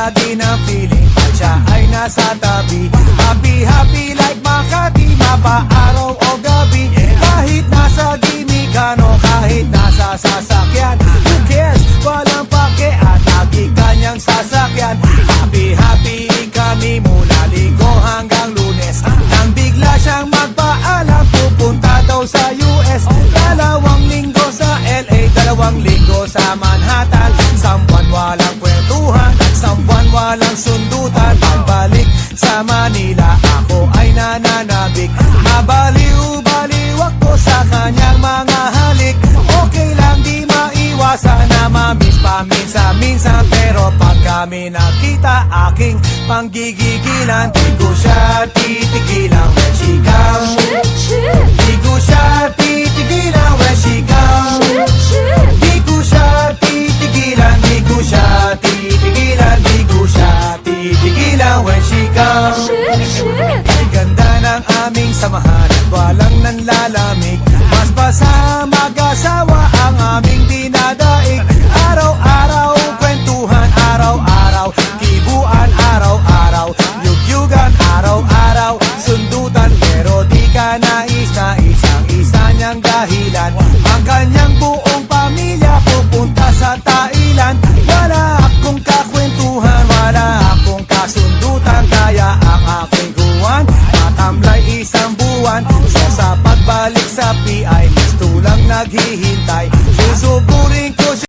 na din ang feeling at siya ay nasa tabi. Happy, happy like Makati, mapaaraw o gabi. Kahit nasa Dimikano, kahit nasa sasakyan, who cares? Walang pake at lagi kanyang sasakyan. Happy, happy kami mula Linggo hanggang Lunes. Nang bigla siyang magpaalam, pupunta daw sa US. 2 linggo sa LA, 2 linggo sa Manhattan. Sambuan walang kwentuhan, sambuan walang sundutan. Pagbalik sa Manila, ako ay nananabik. Mabaliw-baliw ako sa kanyang mga halik. Okay lang di maiwasan na mamiss paminsan-minsan, pero pag kami nakita, aking panggigigilan. Di ko siya titigilan when she comes. Di ko siya titigilan when she comes. Di ko siya titigilan, di ko siya titigilan, di ko siya titigilan when she comes. Ay ganda ng aming samahan at walang nanlalamig. Mas basa mag-asawa ang aming dinadaig. Araw-araw kwentuhan, araw-araw kibuan, araw-araw yugyugan, araw-araw sundutan. Pero di ka nais na isang-isa niyang dahilan. Ang kanyang buong pamilya pupunta sa Thailand. Wala akong kakwentuhan, wala akong kasundutan. Kaya ang aking kuwan matamlay 1 buwan. So sa pagbalik sa PI, gusto lang naghihintay.